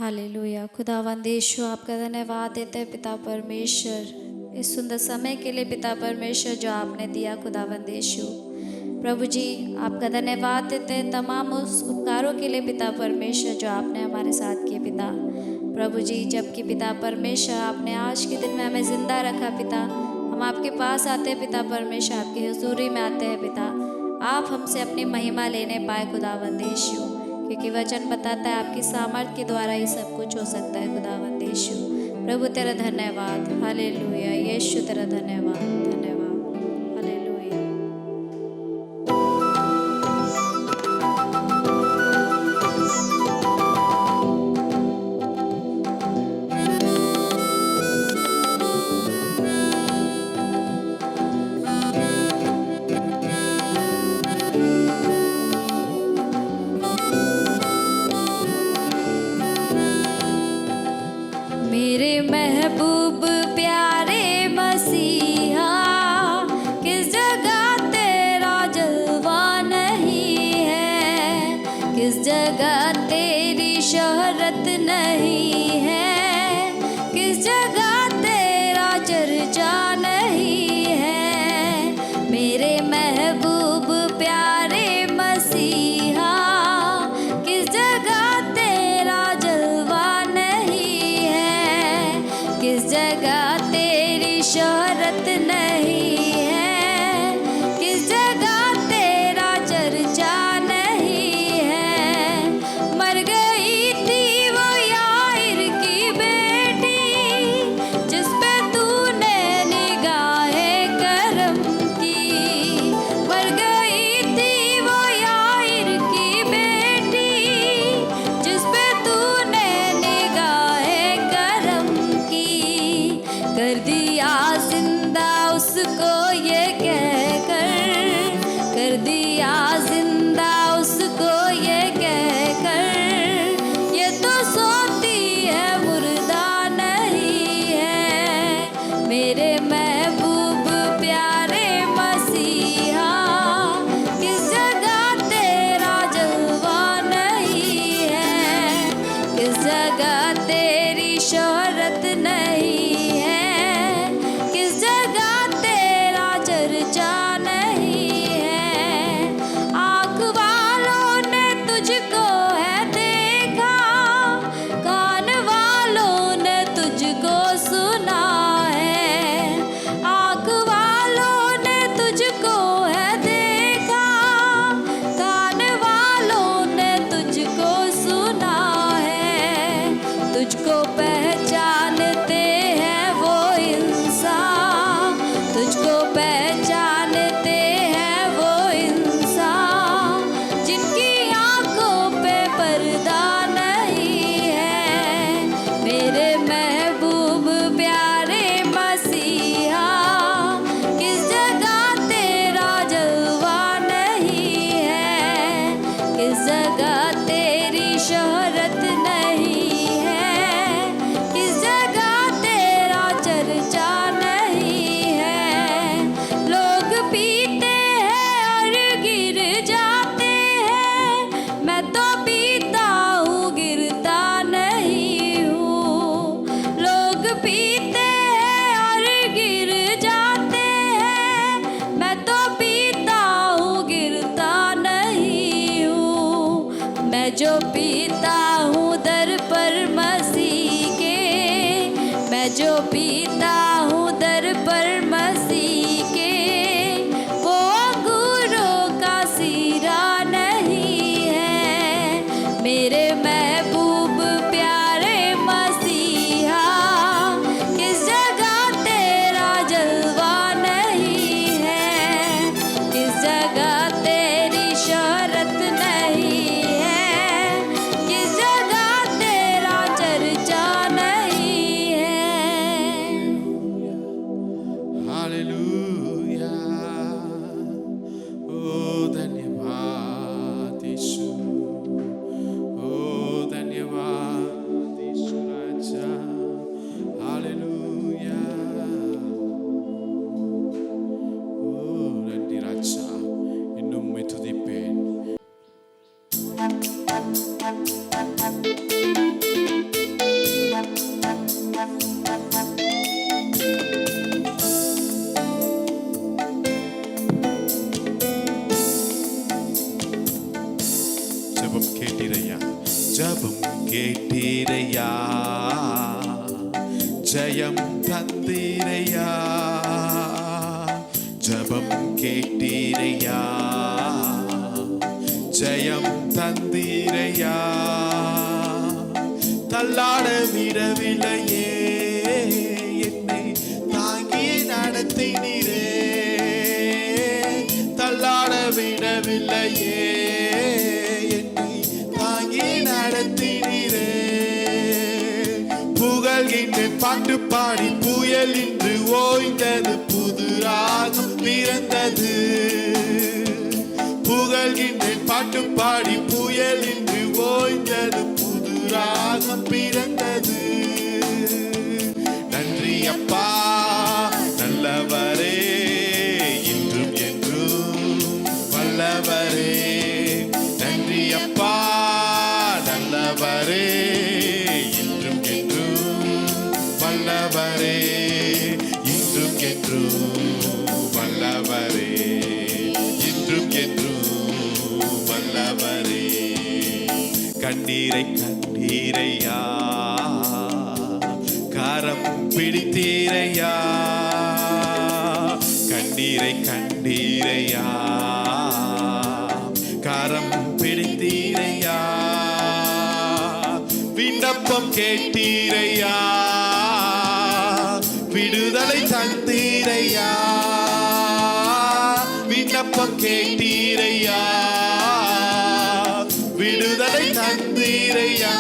Hallelujah. खुदावंद यीशु, आपका धन्यवाद देते हैं पिता परमेश्वर, इस सुंदर समय के लिए पिता परमेश्वर जो आपने दिया। खुदावंद यीशु प्रभु जी, आपका धन्यवाद देते हैं तमाम उस उपकारों के लिए पिता परमेश्वर जो आपने हमारे साथ किए पिता प्रभु जी। जबकि पिता परमेश्वर आपने आज के दिन में हमें ज़िंदा रखा पिता, हम आपके पास आते हैं पिता परमेश्वर, आपकी हुजूरी में आते हैं पिता, आप हमसे अपनी महिमा लेने पाए खुदावंद यीशु, क्योंकि वचन बताता है आपकी सामर्थ के द्वारा ही सब कुछ हो सकता है। खुदावंद यीशु प्रभु तेरा धन्यवाद। हालेलुया यीशु तेरा धन्यवाद, धन्यवाद। हालेलुया। मेरे महबूब प्यारे मसीहा, किस जगह तेरा जलवा नहीं है, किस जगह तेरी शोहरत नहीं है, किस जगह तेरा चर्चा नहीं है। मेरे महबूब प्यारे मसीहा, किस जगह तेरा जलवा नहीं है, किस जगह तेरी शोहरत नहीं है, किस जगह तेरा चर्चा नहीं है। मर गई थी वो याइर की बेटी, जिस पे तूने निगाहें करम की। मर गई थी वो याइर की बेटी, जिस पे तूने निगाहें करम की। कर दिया जिंदा उसको ये कहकर, कर दिया जिंदा उसको ये कहकर, ये तो सोती है मुर्दा नहीं है। मेरे महबूब प्यारे मसीहा, किस जगह तेरा जलवा नहीं है, किस जगह तेरी शोहरत नहीं है, किस जगह तेरा चर्चा नहीं है। आँख वालों ने तुझको है देखा, कान वालों ने तुझको सुना है। आँख वालों ने तुझको है देखा, कान वालों ने तुझको सुना है। तुझको पहचानते हैं वो इंसान, तुझको पहचानते हैं वो इंसान, जिनकी आंखों पे पर्दा नहीं है। मेरे महबूब प्यारे मसीहा, किस जगह तेरा जलवा नहीं है, किस जगह तेरी शोहरत नहीं है, किस जगह तेरा चर्चा नहीं है। लोग पीते हैं और गिर जाते हैं, मैं तो पीता हूँ गिरता नहीं हूँ। लोग पीते हैं और गिर जाते हैं, मैं तो पीता हूँ गिरता नहीं हूँ। मैं जो पीता हूँ दर पर मसीह के, मैं जो पीता हूँ दर पर मसीह के, वो अंगूरों का सीरा नहीं है। मेरे महबूब प्यारे मसीहा, किस जगह तेरा जलवा नहीं है, किस जगह तेरी शोहरत नहीं है, किस जगह तेरा चर्चा नहीं है। ஜெயம் தந்தீரையா, ஜபம் கேட்டீரையா, ஜெயம் தந்தீரையா, தள்ளாட விடவில்லையே, என்னை தாங்கி நடத்தினீரே, தள்ளாட விடவில்லையே, என்னை தாங்கி நடத்தினீரே. புகழ்கின்றேன் பாட்டு பாடி, புயல் இன்று ஓய்ந்தது, புது ராகம் பிறந்தது. புகழ்கின்றேன் பாட்டு பாடி, புயல் இன்று ஓய்ந்தது, புது ராகம் பிறந்தது. நன்றி அப்பா நல்லவரே, இன்றும் என்றும் வல்லவரே. நன்றி அப்பா நல்லவரே, இன்றும் என்றும் வல்லவரே, இன்றும் என்றும் வல்லவரே, இன்றும் என்றும் வல்லவரே. கண்ணீரை கண்டீரையா, கரம் பிடித்தீரையா, கண்ணீரை கண்டீரையா, கரம் பிடித்தீரையா, விண்ணப்பம் கேட்டீரையா, விடுதலை தந்தீரையா, விண்ணப்பம் கேட்டீரையா, விடுதலை தந்தீரையா.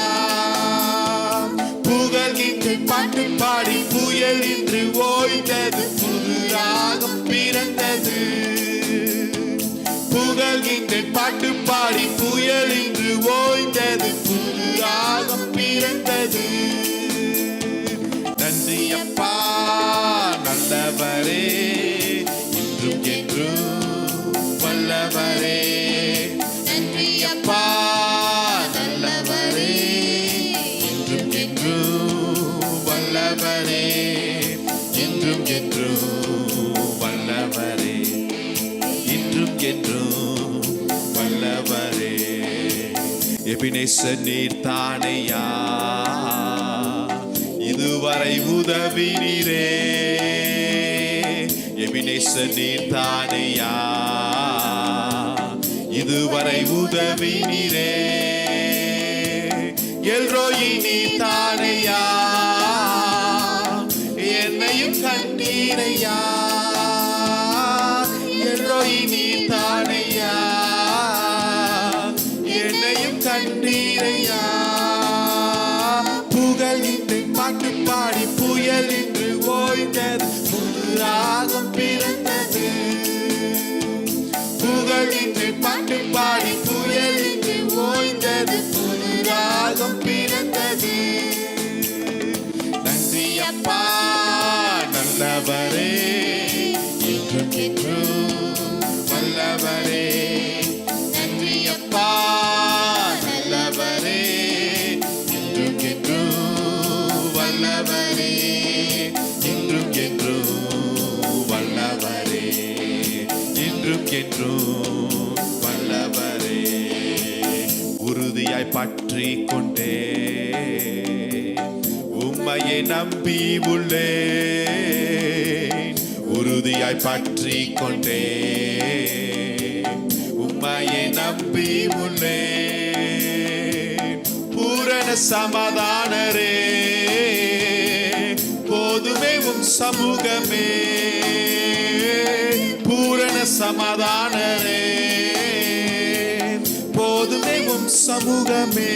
புகழ்கின்றேன் பாட்டு பாடி, புயல் இன்று ஓய்ந்தது, புது ராகம் பிறந்தது. புகழ்கின்றேன் பாட்டு பாடி, புயல் இன்று ஓய்ந்தது, புது ராகம் பிறந்தது. நன்றி அப்பா நல்லவரே, இன்றும் என்றும் வல்லவரே. நன்றி அப்பா நல்லவரே, இன்றும் என்றும் வல்லவரே, இன்றும் என்றும் வல்லவரே, இன்றும் என்றும் வல்லவரே. எபினேசர் நீர் தானையா, இதுவரை உதவினீரே. எபினேசர் நீர் தானையா, இதுவரை உதவினீரே. எல்ரோயி நீர் தானையா, என்னையும் கண்டீரையா. எல்ரோயி நீர் தானையா, என்னையும் கண்டீரையா. புகழ்கின்றேன் பாட்டு பாடி, புயல் இன்று ஓய்ந்தது, புது ராகம் பிறந்தது. புகழ்கின்றேன் பாட்டு பாடி, புயல் இன்று ஓய்ந்தது, புது ராகம் பிறந்தது. நன்றி அப்பா நல்லவரே, இன்றும் என்றும் வல்லவரே. நன்றி அப்பா நல்லவரே, இன்றும் என்றும் வல்லவரே, இன்றும் என்றும் வல்லவரே, இன்றும் என்றும் வல்லவரே. உறுதியாய் பற்றி கொண்டே, உம்மையை நம்பி உள்ளேன். உறுதியாய் பற்றி கொண்டே, உம்மையை நம்பி உள்ளேன். பூரண சமாதானரே, போதுமே உம் சமூகமே. பூரண சமாதானரே, போதுமே உம் சமூகமே.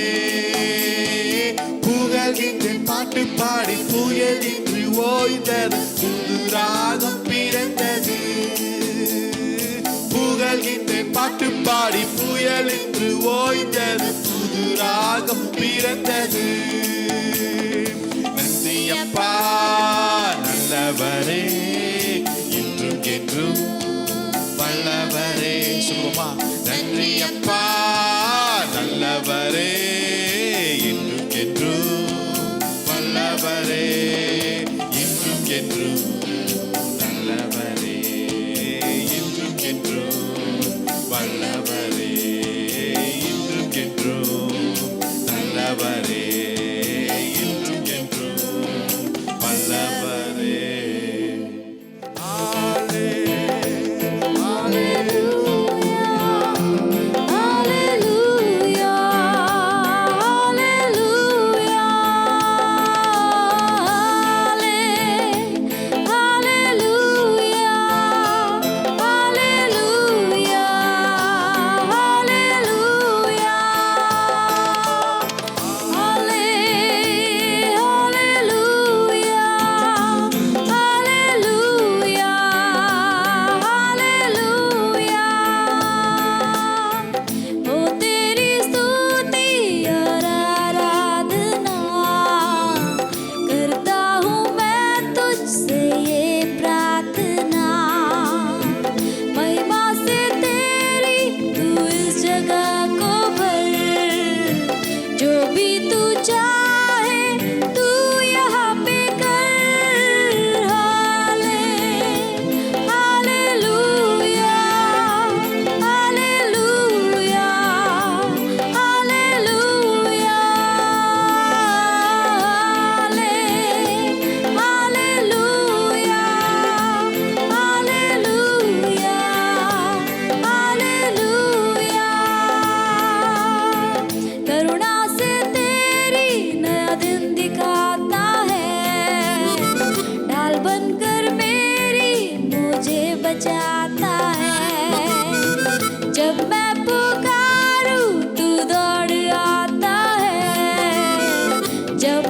புகழ்கின்றேன் பாட்டு பாடி, புயல் இன்று ஓய்ந்தது, புது ராகம் பிறந்தது. புகழ்கின்றேன் பாட்டு பாடி, புயல் இன்று ஓய்ந்தது, புது ராகம் பிறந்தது. நன்றி அப்பா நல்லவரே, இன்றும் என்றும் வல்லவரே. சொல்லுவோமா? நன்றி அப்பா நல்லவரே, இன்றும் என்றும் வல்லவரே, இன்றும் என்றும் நல்லவரே, இன்றும் என்றும் வல்லவரே, இன்றும் என்றும் நல்லவரே,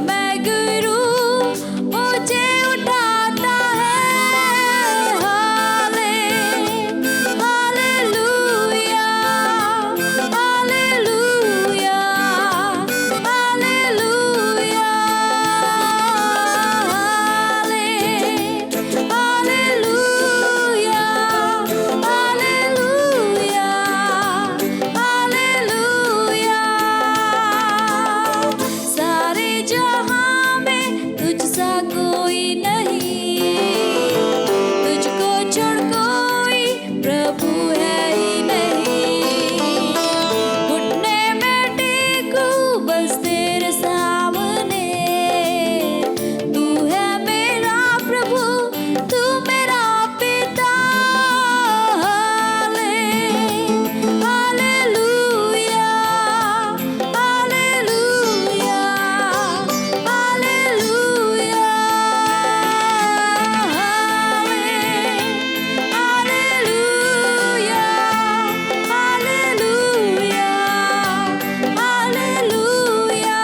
मैं गिरूं मुझे उठाता है। Hallelujah, hallelujah, hallelujah, hallelujah, hallelujah, hallelujah. सारे जहां में तुझसा कोई नहीं, तुझको छोड़ कोई प्रभु है ही नहीं। घुटने में टेकूं बस तेरे सामने, तू है मेरा प्रभु, तू मेरा पिता। Hallelujah, hallelujah, hallelujah, hallelujah, hallelujah, hallelujah, hallelujah.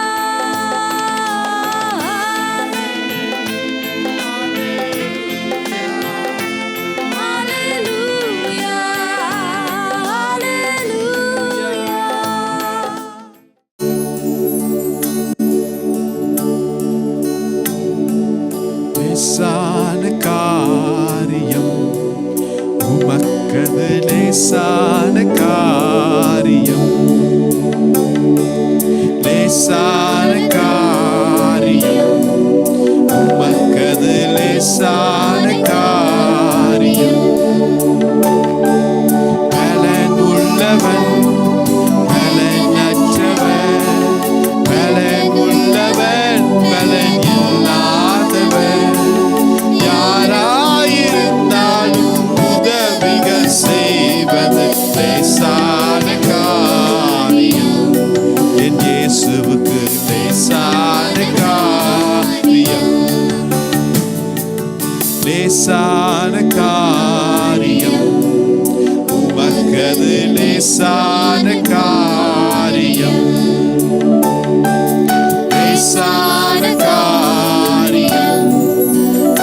லேசான காரியம் உமக்கது லேசான காரியம், லேசான காரியம் உமக்கது லேசான காரியம். பலன் உள்ளவன் பலன் அற்றவன், பலன் உள்ளவன் பலன் இல்லாதவன், யாராயிருந்தாலும் உதவிகள் செய்வது லேசான காரியம். என் இயேசுவுக்கு லேசான காரியம், லேசான காரியம் உமக்கது லேசான காரியம், லேசான காரியம்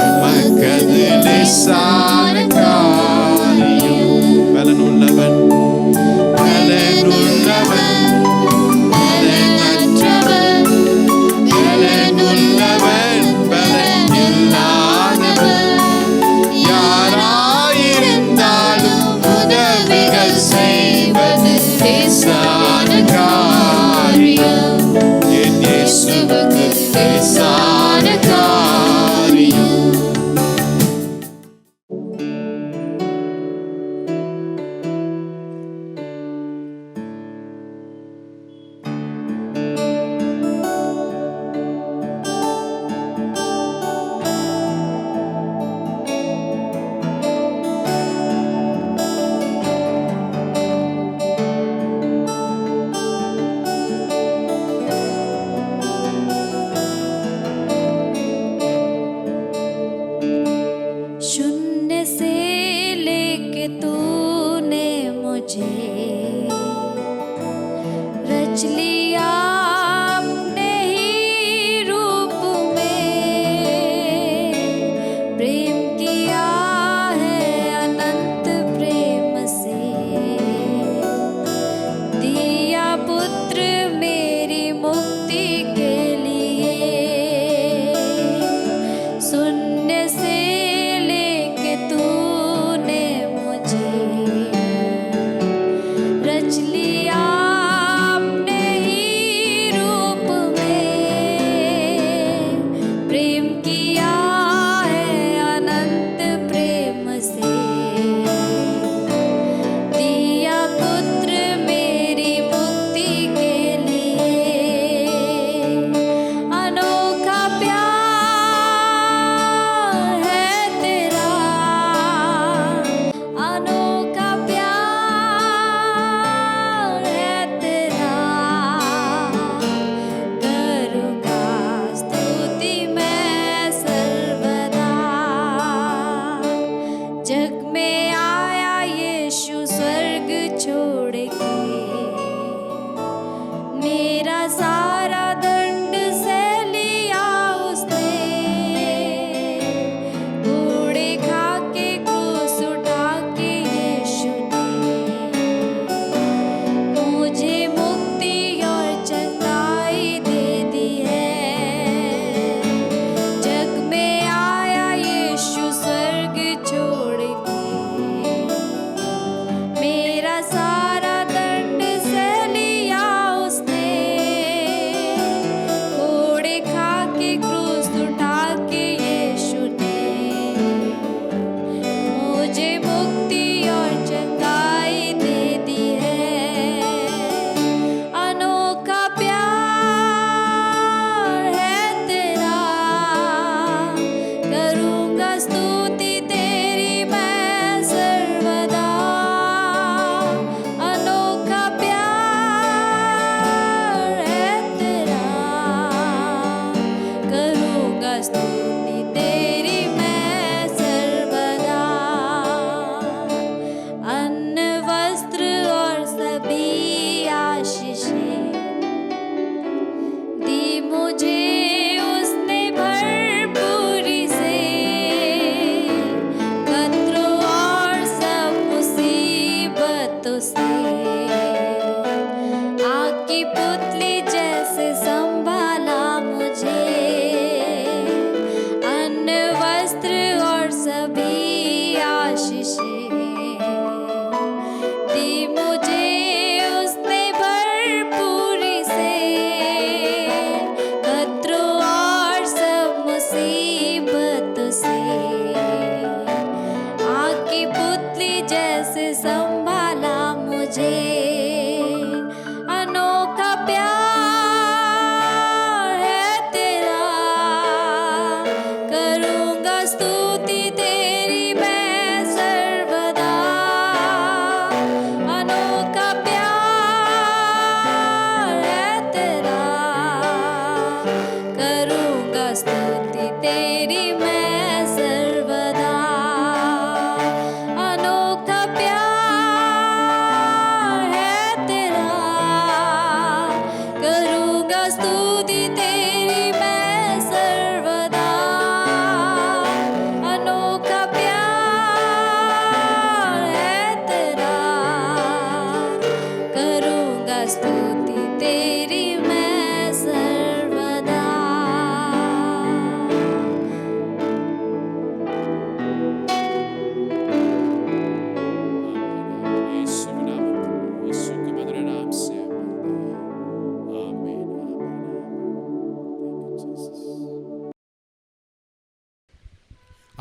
உமக்கது லேசான காரியம். பலனுள்ளவன் பலனுள்ளவன் பலன் அற்றவன், பலனுள்ளவன் பலன் இல்லாதவன், யாராயிருந்தாலும் உதவிகள் செய்வது லேசான காரியம். என் இயேசுவுக்கு லேசான காரியம். शून्य से लेके तूने मुझे रच लिया अपने ही रूप में, प्रेम किया है अनंत प्रेम से, दिया पुत्र मेरी मुक्ति के लिए। शून्य से लेके तूने मुझे रच लिया अपने ही रूप में, प्रेम किया है अनंत प्रेम से, दिया पुत्र मेरी मुक्ति के लिए। अनोखा प्यार है तेरा, अनोखा प्यार है तेरा, करूँगा स्तुति मैं सर्वदा।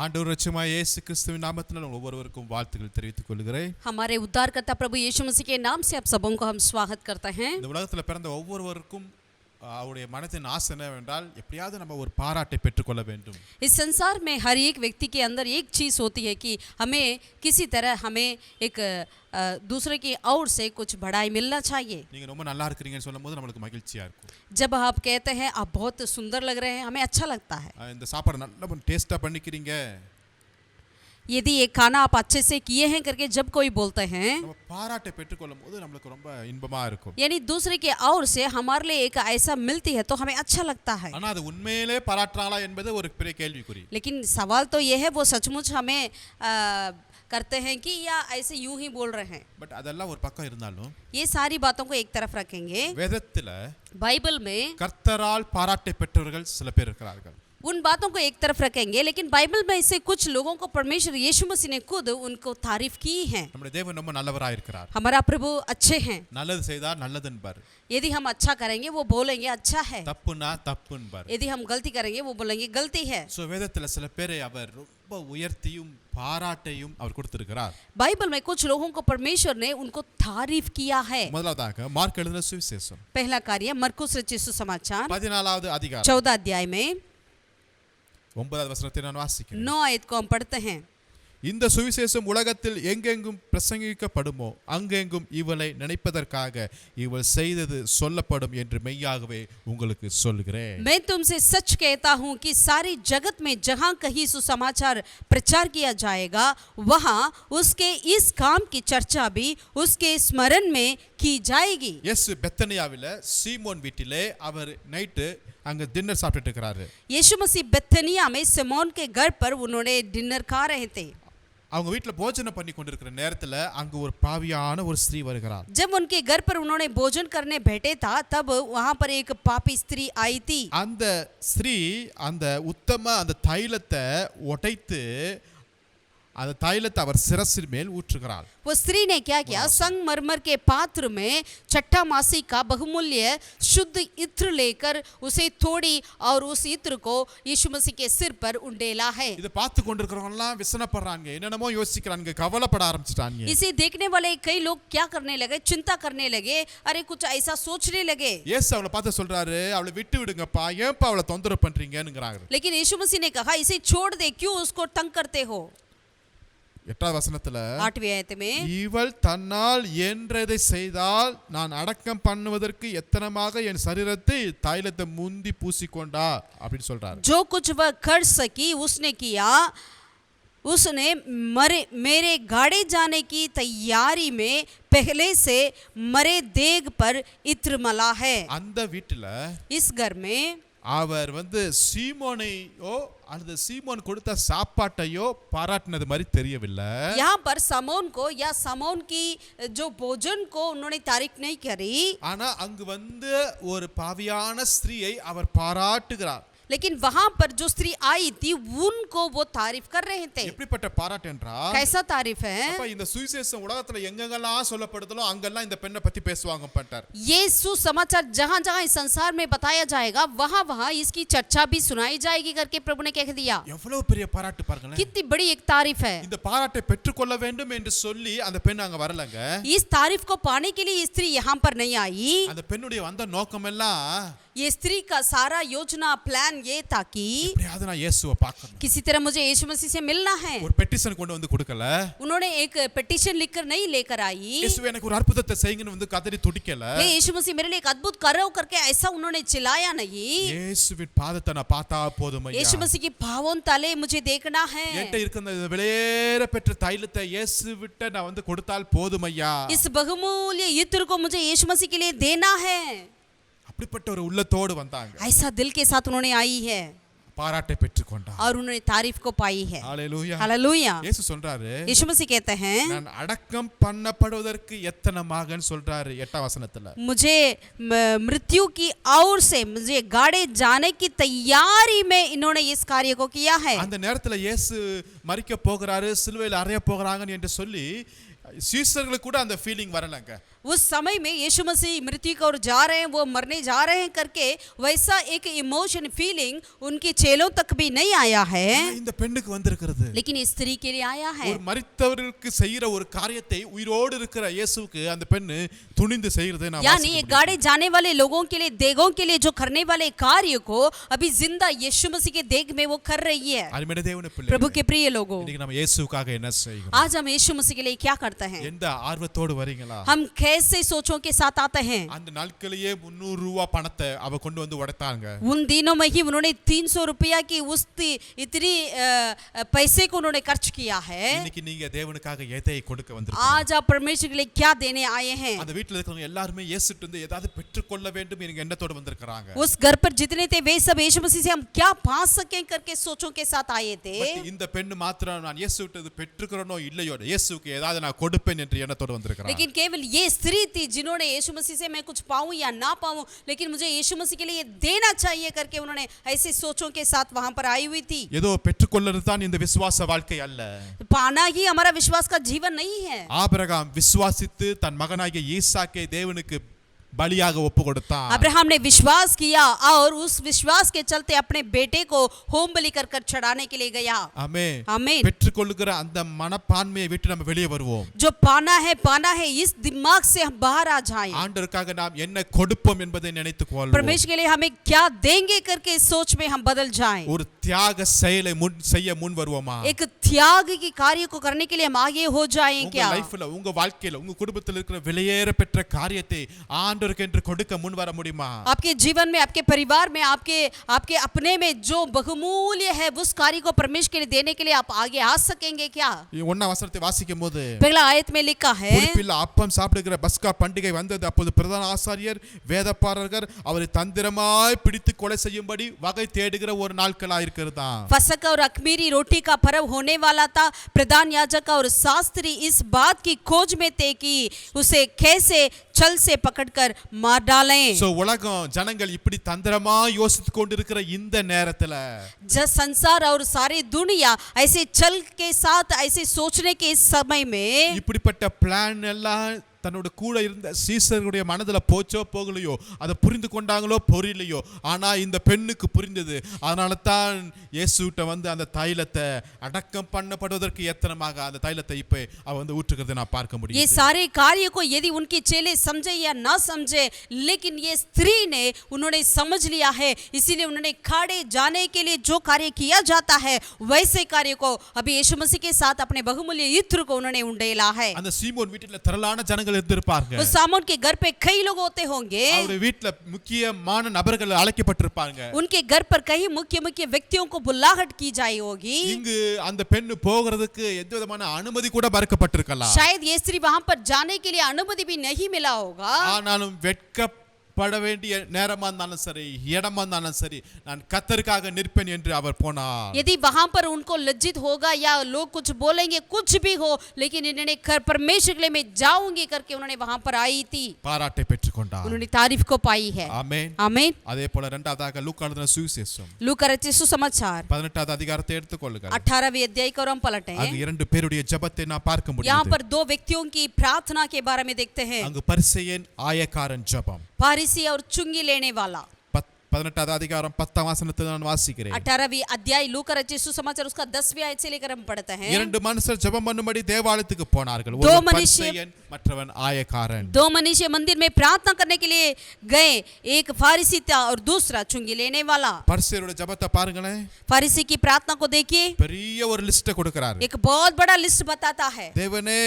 ஆண்டவர் இரட்சகமாய் இயேசு கிறிஸ்துவின் நாமத்தில் ஒவ்வொருவருக்கும் வாழ்த்துக்கள் தெரிவித்துக் கொள்கிறேன். हमारे उद्धारकर्ता प्रभु यीशु मसीह के नाम से आप सबों को हम स्वागत करते हैं। இந்த உலகத்தில் பிறந்த ஒவ்வொருவருக்கும் அவருடைய மனதின் ஆசை என்னவென்றால் எப்படியாவது நம்ம ஒரு பாராட்டை பெற்றுக்கொள்ள வேண்டும். इस संसार में हर एक व्यक्ति के अंदर एक चीज़ होती है कि हमें किसी तरह हमें एक दूसरे की ओर से कुछ बढ़ाई मिलना चाहिए। நீங்க ரொம்ப நல்லா இருக்கீங்கன்னு சொல்லும்போது நமக்கு மகிழ்ச்சியா இருக்கும். जब आप कहते हैं आप बहुत सुंदर लग रहे हैं, हमें अच्छा लगता है। இந்த சாப்பாடு நல்லா டேஸ்டா பண்ணிக்கிறீங்க, यदि ये खाना आप अच्छे से किए हैं करके जब कोई बोलते हैं, நம்ம பாராட்டை பெற்றுக்கொள்ளும் போது நமக்கு ரொம்ப இன்பமா இருக்கும். यानी दूसरे के ओर से हमारे लिए एक ऐसा मिलती है तो हमें अच्छा लगता है। ஆனா அது உண்மையிலே பாராட்டுறாங்களா என்பது ஒரு பெரிய கேள்விக்குறி. लेकिन सवाल तो ये है वो सचमुच हमें करते हैं कि या ऐसे यूं ही बोल रहे हैं। பட் அதெல்லாம் ஒரு பக்கம் இருந்தாலும் ये सारी बातों को एक तरफ रखेंगे। வேதத்துல बाइबल में கர்த்தரால் பாராட்டை பெற்றவர்கள் சில பேர் இருக்கிறார்கள். उन बातों को एक तरफ रखेंगे, लेकिन बाइबल में से कुछ लोगों को परमेश्वर यीशु मसीह ने खुद उनको तारीफ की है। நம்முடைய தேவன் ரொம்ப நல்லவராய் இருக்கிறார். हमारा प्रभु अच्छे हैं। நல்லது செய்தால் நல்லதுன்பார், यदि हम अच्छा करेंगे वो बोलेंगे अच्छा है, தப்புனா தப்புன்பார். यदि हम गलती करेंगे वो बोलेंगे गलती है। சோ வேதத்துல சில பேரை அவர் ரொம்ப உயர்த்தியும் பாராட்டையும் அவர் கொடுத்திருக்கிறார். बाइबल में कुछ लोगों को परमेश्वर ने उनको तारीफ किया है। முதலாவதாக மார்க் எழுதின சுவிசேஷம் पहला कार्य मरकुस रचित सुसमाचार 14வது அதிகாரம் 14 अध्याय में 9வது வசனத்தை நான் வாசிக்கிறேன். 9 आयत को हम पढ़ते हैं। இந்த சுவிசேஷம் உலகத்தில் எங்கெங்கும் பிரசங்கிக்கப்படுமோ அங்கெங்கும் இவளை நினைப்பதற்காக இவள் செய்தது சொல்லப்படும் என்று மெய்யாகவே உங்களுக்கு சொல்கிறேன். मैं तुमसे सच कहता हूँ कि सारी जगत में जहाँ कहीं सुसमाचार प्रचार किया जाएगा वहाँ उसके इस काम की चर्चा भी उसके स्मरण में की जाएगी। இயேசு பெத்தனியாவில சீமோன் வீட்டிலே அவர் நைட்டு அங்க டின்னர் சாப்பிட்டுட்டு இருக்கிறாரு. यीशु मसीह बेथनिया में सिमोन के घर पर उन्होंने डिनर खा रहे थे। அவங்க வீட்டில் போஜனம் பண்ணி கொண்டிருக்கிற நேரத்தில் அங்கு ஒரு பாவியான ஒரு ஸ்திரீ வருகிறார். जब उनके घर पर उन्होंने भोजन करने बैठे था तब वहाँ पर एक पापी स्त्री आई थी। அந்த ஸ்திரீ அந்த உத்தம அந்த தைலத்தை உடைத்து அந்த தைலத்தை அவர் சிரசின் மேல் ஊற்றுகிறார். वो स्त्री ने क्या किया, संगमरमर के पात्र में छठा मासी का बहुमूल्य शुद्ध इत्र लेकर उसे तोड़ी और उस इत्र को यीशु मसीह के सिर पर उंडेला है। இதை பார்த்து கொண்டிருக்கிறவங்க எல்லாம் விசனப்படுறாங்க, என்னென்னமோ யோசிக்கிறாங்க, கவலைப்பட ஆரம்பிச்சிட்டாங்க. इसे देखने वाले कई लोग क्या करने लगे, चिंता करने लगे, अरे कुछ ऐसा सोचने लगे। இயேசு அவளை பார்த்து சொல்றாரு, அவளை விட்டு விடுங்கப்பா, ஏன்பா அவளை தொந்தரவு பண்றீங்கன்னுங்கறாங்க. लेकिन यीशु मसीह ने कहा इसे छोड़ दे, क्यों उसको तंग करते हो। 8வது வசனத்துல 8वीं आयत में இவள் தன்னால் என்றதை செய்தால் நான் அடக்கம் பண்ணுவதற்கு எத்தனமாக என் சரீரத்தை தைலத்தை முந்தி பூசிக்கொண்டா அப்படின்னு சொல்றாரு. जो कुछ वह कर सकी उसने किया, उसने मेरे गाड़े जाने की तैयारी में पहले से मरे देग पर इत्र मला है। அந்த வீட்டுல इस घर में அவர் சீமோனையோ அல்லது சீமோன் கொடுத்த சாப்பாட்டையோ பாராட்டினது மாதிரி தெரியவில்லை. यहाँ पर समोन को या समोन की जो भोजन को उन्होंने तारीफ नहीं करी, ஆனா அங்கு ஒரு பாவியான ஸ்திரீயை அவர் பாராட்டுகிறார். लेकिन वहां पर जो स्त्री आई थी उनको वो तारीफ कर रहे थे। எப்படிப்பட்ட பாராட்டு என்றால், कैसा तारीफ है। அப்ப இந்த சுவிசேஷம் உலகத்துல எங்கெங்கெல்லாம் சொல்லப்படுதோ அங்கெல்லாம் இந்த பெண்ணை பத்தி பேசுவாங்க பட்டார். ये सुसमाचार जहां जहां इस संसार में बताया जाएगा वहां वहां इसकी चर्चा भी सुनाई जाएगी करके प्रभु ने कह दिया। எவ்வளவு பெரிய பாராட்டு பாருங்களேன். कितनी बड़ी एक तारीफ है। இந்த பாராட்டை பெற்றுக்கொள்ள வேண்டும் என்று சொல்லி அந்த பெண் அங்க வரலங்க. इस तारीफ को पाने के लिए स्त्री यहाँ पर नहीं आई। அந்த பெண்ணுடைய வந்த நோக்கம் எல்லாம் ये स्त्री का सारा योजना प्लान ये था कि எப்படியாவது நான் இயேசுவை பார்க்கணும், किसी तरह मुझे यीशु मसीह से मिलना है। ஒரு பெட்டிஷன் கொண்டு வந்து கொடுக்கல. उन्होंने एक पिटीशन लिखकर नहीं लेकर आई। இயேசு எனக்கு ஒரு அற்புதத்தை செய்யுங்கன்னு கதறி துடிக்கல. हे यीशु मसीह मेरे लिए एक अद्भुत करो करके ऐसा उन्होंने चिल्लाया नहीं। இயேசுவின் பாதத்தை நான் பார்த்தா போதும் ஐயா, यीशु मसीह की पावन तले मुझे देखना है। என்கிட்ட இருக்கிற விலையேற பெற்ற தைலத்தை இயேசுவிட்ட நான் கொடுத்தால் போதும் ஐயா. इस बहुमूल्य इत्र को मुझे यीशु मसीह के लिए देना है। அப்படிப்பட்ட ஒரு உள்ளத்தோடு வந்தாங்க. ऐसा दिल के साथ उन्होंने आई है பாராட்டை பெற்றுக்கொண்டார். और उन्होंने तारीफ को पाई है। ஹalleluya. हालेलुया। இயேசு சொல்றாரு, यीशु मसीह कहते हैं நான் அடக்கம் பண்ணப்படுவதற்கு எத்தனமாகன்னு சொல்றாரு 8ஆம் வசனத்துல. मुझे मृत्यु की ओर से मुझे गाड़े जाने की तैयारी में इन्होंने इस कार्य को किया है। அந்த நேரத்துல இயேசு மரிக்க போகிறாரு, சிலுவையில் அறைய போகிறாங்க என்று சொல்லி சீஷர்களுக்கு கூட அந்த ஃபீலிங் வரலங்க. उस समय में यीशु मसीह मृत्यु की ओर जा रहे हैं, वो मरने जा रहे हैं करके वैसा एक इमोशन फीलिंग उनके चेलों तक भी नहीं आया है, ஆனா இந்த பெண்ணுக்கு வந்திருக்கிறது. लेकिन इस स्त्री के लिए आया है। ஒரு மரித்தவருக்கு செய்யற ஒரு காரியத்தை உயிரோடு இருக்கிற இயேசுவுக்கு அந்த பெண்ணு துணிந்து செய்யறதை நான் यानी ये गाड़े जाने वाले लोगों के लिए, देगों के लिए जो करने वाले कार्य को अभी जिंदा यीशु मसीह के देग में वो कर रही है। அருமையான தேவனுடைய प्रभु பிள்ளைகளே, के प्रिय लोगों, இன்னைக்கு நம்ம இயேசுவுக்காக என்ன செய்கிறோம்? आज हम यीशु मसीह के लिए क्या करते हैं? எந்த ஆர்வத்தோடு வரீங்களா? हम कैसे सोचों के साथ आते हैं? அந்த நாட்களிலேயே 300 ரூபாய் பணத்தை அவ கொண்டு வந்து உடைத்தாங்க. उन दिनों में ही उन्होंने 300 रुपया की उस इतनी पैसे को उन्होंने खर्च किया है। இன்னைக்கு நீங்க தேவனுக்காக எதை கொடுக்க வந்திருக்கீங்க? आज आप परमेश्वर के लिए क्या देने आए हैं? அந்த வீட்ல இருக்கவங்க எல்லாரும் இயேசுட்ட இருந்து ஏதாவது பெற்றுக்கொள்ள வேண்டும் என்கிற எண்ணத்தோடு வந்திருக்காங்க. उस घर पर जितने थे वे सब यीशु मसीह से हम क्या पा सकें करके सोचों के साथ आए थे। இந்த பெண்ணு மாத்திரம் நான் இயேசுட்ட இருந்து பெற்றுக்கறனோ இல்லையோ இயேசுவுக்கு ஏதாவது நான் கொடுப்பேன் என்ற எண்ணத்தோடு வந்திருக்காங்க. लेकिन केवल ये स्त्री थी जिन्होंने यीशु मसीह से मैं कुछ पाऊं या ना पाऊं, लेकिन मुझे यीशु मसीह के लिए देना चाहिए करके उन्होंने ऐसे सोचों के साथ वहां पर आई हुई थी। ஏதோ பெற்றுக்கொள்றது தான் இந்த விசுவாச வாழ்க்கை அல்ல. पाना ही हमारा विश्वास का जीवन नहीं है। ஆபிரகாம் விசுவாசித்து தன் மகனாகிய ஈசாக்கை தேவனுக்கு பலியாக ஒப்பு கொடுத்தான். अब्राहम ने विश्वास किया और उस विश्वास के चलते अपने बेटे को होम बलि कर कर चढ़ाने के लिए गया। ஆமென். आमीन। பெற்றுக்கொள்ளுகிற அந்த மனப்பான்மையை விட்டு நம்ம வெளியே வருவோம். जो पाना है इस दिमाग से हम बाहर आ जाएं। ஆண்டவருக்காக நாம் என்ன கொடுப்போம் என்பதை நினைத்துக் கொள்வோம். परमेश्वर के लिए हमें क्या देंगे करके इस सोच में हम बदल जाएं। ஒரு தியாக செயலை செய்ய முன் வருவோமா? एक त्याग की कार्य को करने के लिए हम आगे हो जाएं உங்க क्या? லைஃப்ல உங்க வாழ்க்கையில உங்க குடும்பத்தில் இருக்கிற விலையேற பெற்ற காரியத்தை ஆண்டவருக்கு என்று கொடுக்க முன் வர முடியுமா? आपके जीवन में, आपके परिवार में, आपके अपने में जो बहुमूल्य है उस कार्य को परमेश्वर के लिए देने के लिए आप आगे आ सकेंगे क्या? ஒன்னாம் வசனத்தை வாசிக்கும் போது पहला आयत में लिखा है, குறிப்பில் அப்பம் சாப்பிடுகிற பஸ்கா பண்டிகை வந்தது. அப்போது பிரதான ஆசாரியர் வேதபாரகர் அவரை தந்திரமாய் பிடித்து கொலை செய்யும்படி வகை தேடுகிற ஒரு நாட்களா இருக்கிறதா. फसक और अखमीरी रोटी का पर्व होने वाला था। प्रधान याजक और शास्त्री इस बात की खोज में थे कि उसे कैसे छल से पकड़कर मार डालें। சோ உலகம் ஜனங்கள் இப்படி தந்திரமா யோசித்து கொண்டிருக்கிற இந்த நேரத்துல जब संसार और सारी दुनिया ऐसे छल के साथ ऐसे सोचने के इस समय में இப்படிப்பட்ட பிளான் எல்லாம் தன்னோட கூட இருந்த சீசர்களுடைய மனதுல போச்சோ போகலையோ, அதை புரிந்து கொண்டாங்களோ புரியலையோ, ஆனா இந்த பெண்ணுக்கு புரிந்தது. அதனால தான் இயேசுட்ட வந்து அந்த தைலத்தை அடக்கம் பண்ணப்படுவதற்கு எத்தனமாக அந்த தைலத்தை இப்ப அவ வந்து ஊற்றுகிறதை நான் பார்க்க ये முடியும். सारे कार्य को यदि उनके चेले समझे या ना समझे, लेकिन ये स्त्री ने उन्होंने समझ लिया है, इसीलिए उन्होंने खाड़े जाने के लिए जो कार्य किया जाता है वैसे कार्य को अभी यीशु मसीह के साथ अपने बहुमूल्य इत्र को उन्होंने उंडेला है। அந்த சீமோன் வீட்டில திரளான ஜனங்கள் இருந்திருப்பாங்க. उस सामोन के घर पे कई लोग होते होंगे। அவருடைய வீட்டில முக்கியமான நபர்கள் அழைக்கப்பட்டிருப்பாங்க. उनके घर पर कई मुख्य मुख्य व्यक्तियों को बुलाहट की जाई होगी। இங்கு அந்த பெண்ணு போகிறதுக்கு எந்த விதமான அனுமதி கூட மறுக்கப்பட்டிருக்கலாம். शायद ये स्त्री वहां पर जाने के लिए अनुमति भी नहीं मिला होगा। ஆனாலும் வெட்கப்பட வேண்டிய நேரமா இருந்தாலும் சரி, இடமா இருந்தாலும் சரி, நான் கர்த்தருக்காக நிற்பேன் என்று அவர் போனார். यदि वहां पर उनको लज्जित होगा या लोग कुछ बोलेंगे, कुछ भी हो, लेकिन इन्होंने परमेश्वर के लिए मैं जाऊंगी करके उन्होंने वहां पर आई थी। பாராட்டை பெற்றுக்கொண்டார். उन्होंने तारीफ को पाई है। ஆமென். आमीन। அதே போல இரண்டாவதாக லூக்கா எழுதின சுவிசேஷம் लूका रचित सुसमाचार 18வது அதிகாரத்தை எடுத்துக்கொள்ளுங்கள். 18वीं अध्याय को हम पलटें। அங்கு இரண்டு பேருடைய ஜெபத்தை நான் பார்க்க यहाँ முடியும். पर दो व्यक्तियों की प्रार्थना के बारे में देखते हैं, அங்கு பரிசேயன் ஆயக்காரன் ஜெபம். फारिसी और चुंगी लेने वाला। 18வது அதிகாரம் 10ஆம் வசனத்தை நான் வாசிக்கிறேன். 18वीं अध्याय लूका रचित सुसमाचार उसका 10वें आयत से लेकर हम पढ़ते हैं। இரண்டு மனுஷர் ஜெபம் பண்ணும்படி தேவாலயத்துக்கு போனார்கள். दो ஒருவன் मनुष्य- பரிசேயன், மற்றவன் ஆயக்காரன். दो मनुष्य मंदिर में प्रार्थना करने के लिए गए, एक फारिसी था और दूसरा चुंगी लेने वाला। பரிசேயரோட ஜெபத்தை பாருங்களேன். फारिसी की प्रार्थना को देखिए, பெரிய ஒரு லிஸ்ட் கொடுக்கிறார். एक बहुत बड़ा लिस्ट बताता है। தேவனே,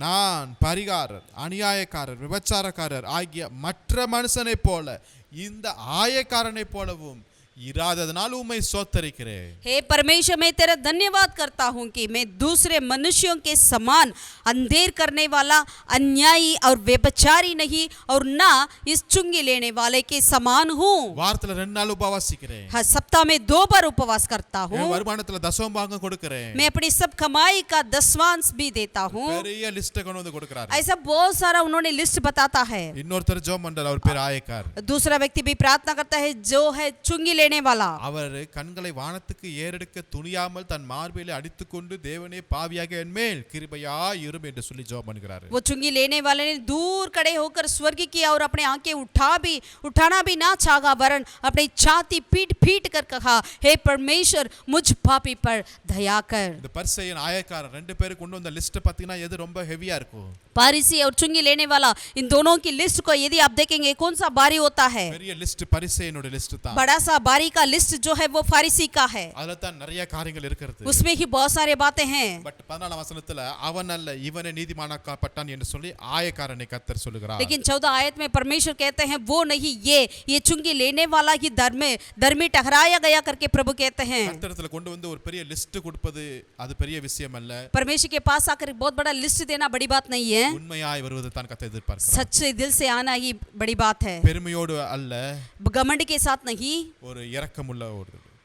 நான் பரிகாரர், அநியாயக்காரர், விபச்சாரக்காரர் ஆகிய மற்ற மனுஷனை போல இந்த ஆயக்காரனை போலவும் इरादनाल उम्मै स्तोत्रिக்கிறேன். हे परमेश्वर, मैं तेरा धन्यवाद करता हूँ कि मैं दूसरे मनुष्यों के समान अंधेर करने वाला, अन्यायी और व्यभिचारी नहीं और ना इस चुंगी लेने वाले के समान हूँ। வாரத்துல 2 நாள் உபவாசிக்கிறேன். हर सप्ताह में 2 बार उपवास करता हूँ। என் வருமானத்துல தசம பாகம் கொடுக்கிறேன். मैं अपनी सब कमाई का दसवांश भी देता हूँ। பெரிய லிஸ்ட் கொண்டு வந்து கொடுக்கிறார். ऐसा बहुत सारा उन्होंने लिस्ट बताता है। இன்னொருத்தர் ஜெபம் பண்றார், அவர் பேர் ஆயக்கார். दूसरा व्यक्ति भी प्रार्थना करता है जो है चुंगी लेने लेने वाला। அவர் கண்களை வானத்துக்கு ஏறெடுக்க துணியாமல் தன் மார்பிலே அடித்துக்கொண்டு தேவனே பாவியாக என்மேல் கிருபையாய் இரும் என்று சொல்லி ஜெபம் பண்ணுகிறார். वो चुंगी लेने वाले ने दूर खड़े होकर स्वर्ग किया और अपने आंखें उठाना भी ना चाहा, वरन अपनी छाती पीट पीट कर कहा, हे परमेश्वर मुझ पापी पर दया कर। இந்த பரிசேயன் ஆயக்காரன் ரெண்டு பேரும் கொண்டு வந்த லிஸ்ட் பாத்தீங்கன்னா எது ரொம்ப ஹெவியா இருக்கும்? पारिसी और चुंगी लेने वाला, इन दोनों की लिस्ट को यदि आप देखेंगे कौन सा बारी होता है? பெரிய லிஸ்ட் பரிசேயனோட லிஸ்ட் தான். बड़ा सा बारी का लिस्ट जो है वो फारिसी का है, அதுல தான் நிறைய காரியங்கள் இருக்குது. उसमें ही बहुत सारे बातें हैं। பட் 14 வசனத்துல அவன் அல்ல இவனே நீதிமானாக்கப்பட்டான் என்று சொல்லி ஆயக்காரனை கர்த்தர் சொல்லுகிறார். लेकिन 14 आयत में परमेश्वर कहते हैं वो नहीं, ये चुंगी लेने वाला ही धर्मी ठहराया गया करके प्रभु कहते हैं। கர்த்தரத்துல கொண்டு வந்து ஒரு பெரிய லிஸ்ட் கொடுப்பது அது பெரிய விஷயம் அல்ல. परमेश्वर के पास आकर बहुत बड़ा लिस्ट देना बड़ी बात नहीं है, உண்மையாய் வருவதை தான் கர்த்தர் எதிர்பார்க்கிறார். सच्चे दिल से आना ही बड़ी बात है। பெருமையோடு அல்ல, घमंड के साथ नहीं, ஒரு இரக்கமுள்ள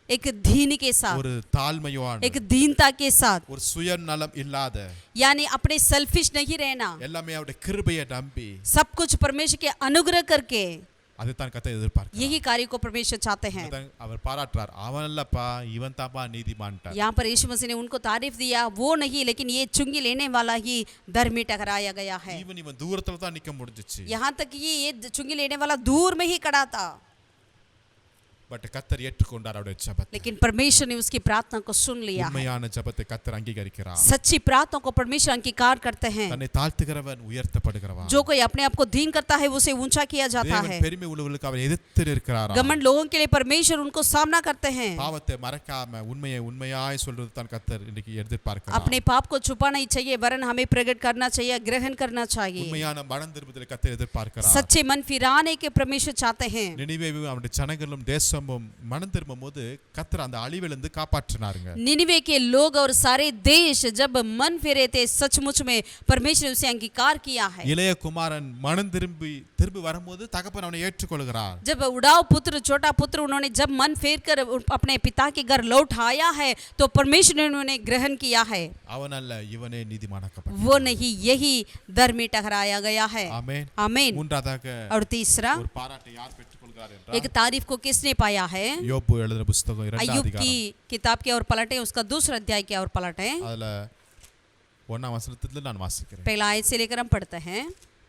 एक दीन के साथ, ஒரு தாழ்மையான, एक दीनता के साथ, ஒரு சுயநலம் இல்லாத, यानी अपने सेल्फिश नहीं रहना, எல்லாமே அவருடைய கிருபையை நம்பி सब कुछ परमेश्वर के अनुग्रह करके, அதுதான் கர்த்தர் எதிர்பார்க்கிறார். यही कार्य को परमेश्वर चाहते हैं। அதான் அவர் பாராட்டுறார், அவன் அல்லப்பா இவன் தாப்பா நீதிமான்ட்டார். यहाँ पर यीशु मसीह ने उनको तारीफ दिया, वो नहीं लेकिन ये चुंगी लेने वाला ही धर्मी ठहराया गया है। இவன் தூரத்துல தான் நிக்க முடிஞ்சிச்சு. यहाँ तक कि ये चुंगी लेने वाला दूर में ही खड़ा था, பட் கர்த்தர் ஏற்றுக்கொண்டார் அவருடைய ஜெபத்தை. लेकिन परमेश्वर ने उसकी प्रार्थना को सुन लिया है। உண்மையான ஜெபத்தை கர்த்தர் அங்கீகரிக்கிறார். सच्ची प्रार्थना को परमेश्वर अंगीकार करते हैं। தன்னை தாழ்த்துகிறவன் உயர்த்தப்படுகிறவன். जो कोई अपने आप को दीन करता है उसे ऊंचा किया जाता है। தேவன் பெருமை உள்ளவர்களுக்கு அவர் எதிர்த்து இருக்கிறார். घमंड लोगों के लिए परमेश्वर उनको सामना करते हैं। பாவத்தை மறைக்காம உண்மையை உண்மையாய் சொல்றது தான் கர்த்தர் இன்னைக்கு எதிர்பார்க்கிறார். अपने पाप को छुपाना नहीं चाहिए, वरन हमें प्रकट करना चाहिए, ग्रहण करना चाहिए। உண்மையான மனம் திரும்புதலை கர்த்தர் எதிர்பார்க்கிறார். सच्चे मन फिराने के परमेश्वर चाहते हैं। நினிவேவும் அவருடைய ஜனங்களும் தேசமும் மனம் திரும்பும்போது கர்த்தர் அந்த அழிவிலிருந்து காப்பாற்றினாருங்க. निनिवे के लोग और सारे देश जब मन फेरे थे, सचमुच में परमेश्वर ने उसे अंगीकार किया है। இளைய குமாரன் மனம் திரும்பி வரும்போது தகப்பன் அவனை ஏற்றுக்கொள்கிறார். जब उड़ाव पुत्र, छोटा पुत्र, उन्होंने जब मन फेर कर अपने पिता के घर लौट आया है तो परमेश्वर ने उन्हें ग्रहण किया है। அவன் அல்ல இவனே நீதிமானாக்கப்பட்டான். वो नहीं, यही धर्मी ठहराया गया है। ஆமென். आमीन। மூன்றாவதாக और तीसरा, ஒரு பாராட்டை யார் பெற்றுக்கொள்கிறார் என்றால் एक तारीफ को किसने पाया है? யோபு எழுதின புத்தகம் 2ஆம் अय्यूब की அதிகாரம். किताब के और पलटें, उसका दूसरा अध्याय के और पलटें, அதுல 1ஆம் வசனத்துல நான் வாசிக்கிறேன். पहला आयत से लेकर हम पढ़ते हैं।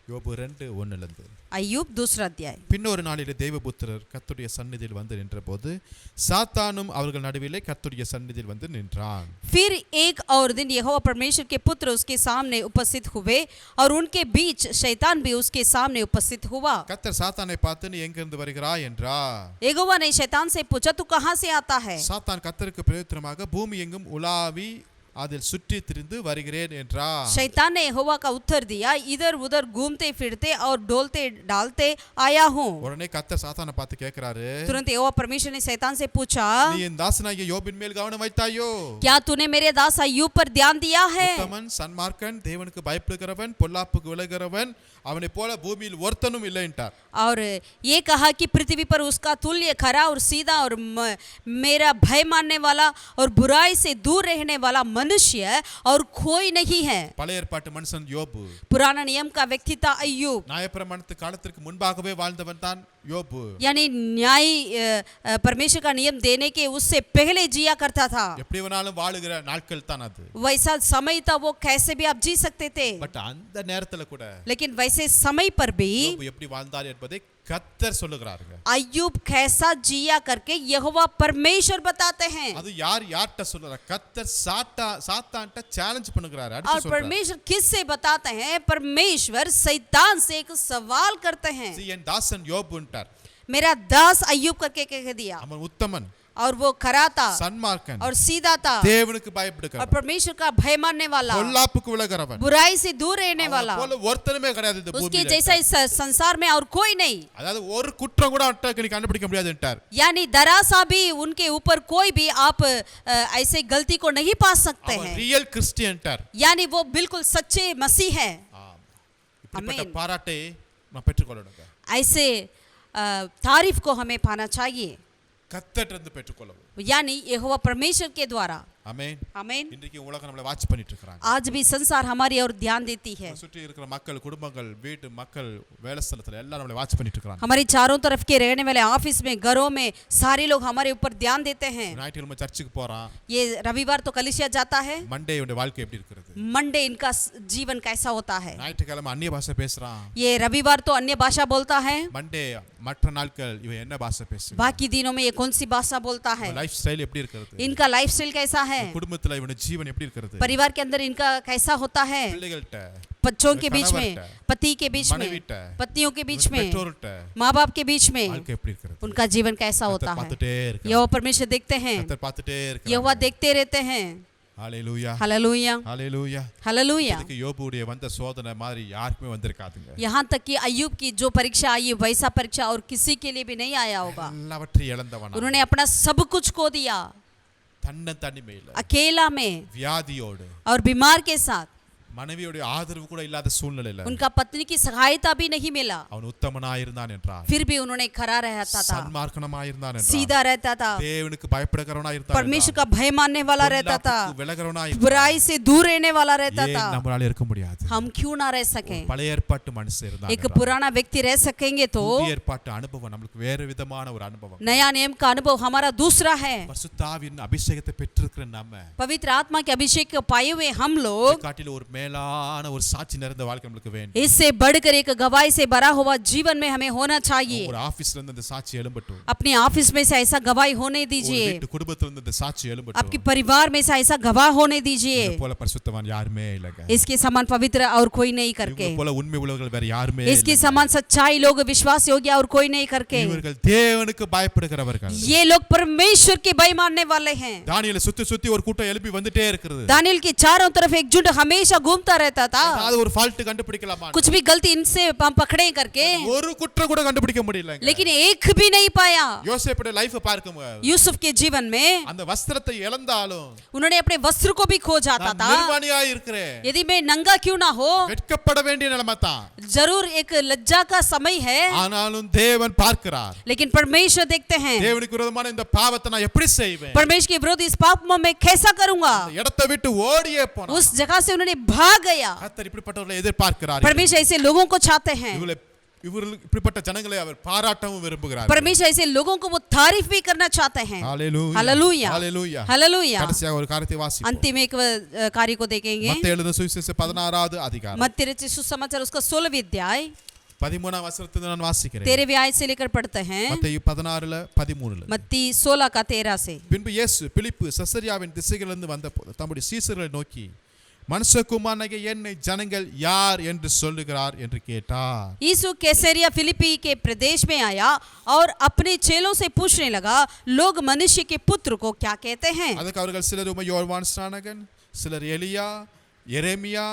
யோபு 2:1 இருந்து. अय्यूब दूसरा अध्याय। பின்னொரு நாளிலே தேவபுத்திரர் கர்த்தருடைய சந்நிதியில் வந்து நின்றபோது சாத்தானும் அவர்கள் நடுவிலே கர்த்தருடைய சந்நிதியில் வந்து நின்றான். फिर एक और दिन यहोवा परमेश्वर के पुत्र उसके सामने उपस्थित हुए और उनके बीच शैतान भी उसके सामने उपस्थित हुआ। கர்த்தர் சாத்தானை பார்த்து நீ எங்கிருந்து வருகிறாய் என்றார். यहोवा ने शैतान से पूछा, तू कहां से आता है? சாத்தான் கர்த்தருக்கு பிரயோஜனமாக பூமி எங்கும் உலாவி அதில் சுற்றி திரிந்து வருகிறேன் என்றார். शैतान ने यहोवा का उत्तर दिया, इधर उधर घूमते फिरते और डोलते डालते आया हूँ। உடனே கர்த்தர் சாத்தானை பார்த்து கேட்கிறாரு, तुरंत यहोवा परमेश्वर ने शैतान से पूछा, நீ என் தாசனாகிய யோபின் மேல் கவனம் வைத்தாயோ? क्या तूने मेरे दास अय्यूब पर ध्यान दिया है? உத்தமன், சன்மார்க்கன், தேவனுக்கு பயப்படுகிறவன், பொல்லாப்புக்கு விலகிறவன், அவனை போல பூமியில் ஒருத்தனும் இல்லை என்றார். और ये कहा कि पृथ्वी पर उसका तुल्य खरा और सीधा और मेरा भय मानने वाला और बुराई से दूर रहने वाला मनुष्य और कोई नहीं है। பழைய ஏற்பாட்டு மனுஷன் யோபு. पुराना नियम का व्यक्ति था अय्यूब, நியாயப்பிரமாணத்து காலத்திற்கு முன்பாகவே வாழ்ந்தவன் தான் யோபு. यानी न्याय परमेश्वर का नियम देने के उससे पहले जिया करता था। எப்படி வேணாலும் வாழுகிற நாட்கள் தான் அது. वैसा समय था, वो कैसे भी आप जी सकते थे, பட் அந்த நேரத்துல கூட लेकिन वैसे समय पर भी யோபு எப்படி வாழ்ந்தார் என்பதை கர்த்தர் சொல்லுகிறாருங்க. अय्यूब कैसा जिया करके यहोवा परमेश्वर बताते हैं। அது யார்ட்ட சொல்றாரு? கர்த்தர் சாத்தான்ட்ட சேலஞ்ச் பண்ணுகிறாரு, और அடிச்சு சொல்றாரு. परमेश्वर किससे बताते हैं? परमेश्वर शैतान से एक सवाल करते हैं। என் தாசன் யோபுன்ட்டார். मेरा दास अय्यूब करके कह दिया, அவன் உத்தமன், और वो खरा था சன்மார்க்கன், और सीधा था தேவனுக்கு और பயப்படுகிறவன், परमेश्वर का भय मानने वाला, பொல்லாப்புக்கு விலகிறவன், बुराई से दूर रहने वाला, போல ஒருத்தனுமே கிடையாது இந்த उसके பூமியில. जैसा इस संसार में और कोई नहीं। அதாவது ஒரு குற்றம் கூட அவன்கிட்ட நீ கண்டுபிடிக்க முடியாதுன்ட்டார். यानी दरा सा भी उनके ऊपर कोई भी आप ऐसे गलती को नहीं पा सकते அவன் हैं, ரியல் கிறிஸ்டியன்ட்டார். यानी वो बिल्कुल सच्चे मसीह है। இப்படிப்பட்ட आमीन। பாராட்டை நான் பெற்றுக்கொள்ளணுங்க. ऐसे तारीफ को हमें पाना चाहिए, கர்த்தர்ட்ட இருந்து பெற்றுக்கொள்ளணும். यानी यहोवा परमेश्वर के द्वारा। ஆமென். आमीन। இன்றைக்கு உலகம் நம்மளை வாட்ச் பண்ணிட்டு இருக்காங்க. आज भी संसार हमारी ओर ध्यान देती है। சுற்றி இருக்கிற மக்கள், குடும்பங்கள், வீட்டு மக்கள், வேலை ஸ்தலத்துல எல்லாம் நம்மளை வாட்ச் பண்ணிட்டு இருக்காங்க. हमारी चारों तरफ के रहने वाले ऑफिस में, घरों में सारे लोग हमारे ऊपर ध्यान देते हैं। ஞாயிற்றுக்கிழமை சர்ச்சுக்கு போறான். ये रविवार तो कलीसिया जाता है, மண்டே இவனுடைய வாழ்க்கை எப்படி இருக்கிறது? मंडे इनका जीवन कैसा होता है। ஞாயிற்றுக்கிழமை அந்நிய பாஷை பேசுறான். ये रविवार तो अन्य भाषा बोलता है, மண்டே மற்ற நாட்கள் இவன் என்ன பாஷை பேசுறான்? बाकी दिनों में ये कौन सी भाषा बोलता है। லைஃப் ஸ்டைல் எப்படி இருக்கிறது? इनका लाइफस्टाइल कैसा है, குடும்பத்துல இவனுடைய ஜீவன் எப்படி இருக்கிறது? परिवार के अंदर इनका कैसा होता है, பிள்ளைகள்ட்ட, बच्चों के बीच में, कणवरட்ட, पति के बीच में, மனைவிட்ட, पत्नियों के बीच में, பெற்றோர்ட்ட माँ बाप के बीच में வாழ்க்கை எப்படி இருக்கிறது? उनका जीवन कैसा होता கர்த்தர் है। பார்த்துட்டே இருக்கார். यहोवा परमेश्वर देखते हैं, கர்த்தர் பார்த்துட்டே இருக்கார். यहोवा देखते रहते हैं। ஹalleluya, हालेलुया, ஹalleluya. हालेलुया। இதுக்கு யோபுடைய வந்த சோதனை மாதிரி யாருக்குமே வந்திருக்காதுங்க. यहाँ तक कि अय्यूब की जो परीक्षा आई वैसा परीक्षा और किसी के लिए भी नहीं आया होगा। எல்லாவற்றையும் இழந்தவனா, उन्होंने अपना सब कुछ खो दिया, தன்ன தனிமையில, अकेला में வியாதியோடு, और बीमार के साथ, மனைவியோட ஆதரவு கூட இல்லாத சூழ்நிலையில उनका पत्नी की सहायता भी नहीं मिला, அவன் உத்தமனாயிருந்தான் என்றார். फिर भी उन्होंने खरा रहता था, சன்மார்க்கனமாயிருந்தான் என்றார். सीधा रहता था, தேவனுக்கு பயப்படுகிறவனாயிருந்தான். परमेश्वर का भय मानने वाला रहता था, விலகிறவனாயிருந்தான். बुराई से दूर रहने वाला रहता ஏன் था। நம்மளால இருக்க முடியாது? हम क्यों ना रह सके? பழைய ஏற்பாட்டு மனுஷன் இருந்தான். एक पुराना व्यक्ति रह सकेंगे तो புதிய ஏற்பாட்டு அனுபவம் நம்மளுக்கு வேறு விதமான ஒரு அனுபவம். नया नियम का अनुभव हमारा दूसरा है। பரிசுத்தாவின் அபிஷேகத்தை பெற்றிருக்கிற நம்ம पवित्र आत्मा के अभिषेक को पाए हुए हम लोग காட்டில ஒரு மேலான ஒரு சாட்சி நிறைந்த வாழ்க்கை நம்மளுக்கு வேண்டும். इससे बढ़कर एक गवाही से भरा हुआ जीवन में हमें होना चाहिए। ஒரு ஆபீஸ்ல இருந்து அந்த சாட்சி எழும்பட்டும். अपने ऑफिस में से ऐसा गवाही होने ஒரு दीजिए, வீட்டு குடும்பத்துல இருந்து அந்த சாட்சி आपके எழும்பட்டும். परिवार में से ऐसा गवाह होने दीजिए। இது போல பரிசுத்தவான் யாருமே இல்லங்க. इसके समान पवित्र और कोई नहीं करके, இவங்க போல உண்மை உள்ளவர்கள் வேற யாருமே इसके இல்லங்க. समान सच्चाई लोग विश्वास योग्य और कोई नहीं करके, இவர்கள் தேவனுக்கு பயப்படுகிறவர்கள். ये लोग परमेश्वर के भय मानने वाले हैं। தானியேலை சுத்தி சுத்தி ஒரு கூட்டம் எழுப்பி வந்துட்டே இருக்குது. दानियल के चारों तरफ एक झुंड हमेशा घूमता रहता था। அது ஒரு ஃபால்ட் கண்டுபிடிக்கலாமா? कुछ भी गलती इनसे हम पकड़े करके, ஒரு குற்றம் கூட கண்டுபிடிக்க முடியலங்க. लेकिन एक भी नहीं पाया। யோசேப்புடைய லைஃப் பார்க்குங்க. यूसुफ के जीवन में அந்த வஸ்திரத்தை இழந்தாலும் उन्होंने अपने वस्त्र को भी खो जाता நான் था। நிர்வாணியா இருக்கிறேன். यदि मैं नंगा क्यों ना हो, வெட்கப்பட வேண்டிய நிலைமை தான். जरूर एक लज्जा का समय है, ஆனாலும் தேவன் பார்க்கிறார். लेकिन परमेश्वर देखते हैं। தேவனுக்கு விரோதமான இந்த பாவத்தை நான் எப்படி செய்வேன்? परमेश्वर के विरोध इस पाप में मैं कैसा करूंगा? இந்த இடத்தை விட்டு ஓடியே போனான். उस जगह से उन्होंने भाग गया। கர்த்தர் இப்படிப்பட்டவர்களை எதிர்பார்க்கிறார். परमेश्वर ऐसे लोगों को चाहते हैं, இவர்கள் இப்படிப்பட்ட ஜனங்களை அவர் பாராட்டவும் விரும்புகிறார். परमेश्वर ऐसे लोगों को वो तारीफ भी करना चाहते हैं। ஹalleluya, हालेलुया, ஹalleluya, हालेलुया। கடைசியாக ஒரு காரியத்தை வாசிப்போம். अंतिम एक कार्य को देखेंगे। மத்தேயு எழுதின சுவிசேஷம் 16வது அதிகாரம் मत्ती रचित सुसमाचार उसका 16वां अध्याय 13ஆம் वचனத்தை நான் வாசிக்கிறேன். 13वें आयत से लेकर पढ़ते हैं। மத்தேயு 16ல 13ல. मत्ती 16 का 13 से। பின்பு இயேசு பிலிப்பு செசரியாவின் திசைகளிலிருந்து வந்தபோது தம்முடைய சீசர்களை நோக்கி, மனுஷகுமாரனாகிய என்னை ஜனங்கள் யார் என்று சொல்லுகிறார் என்று கேட்டார். यीशु कैसरिया फिलिपी के प्रदेश में आया और अपने चेलों से पूछने लगा, लोग मनुष्य के पुत्र को क्या कहते हैं? அதுக்கு அவர்கள் சிலர் உம்மை யோவான் ஸ்நானகன், சிலர் எலியா, எரேமியா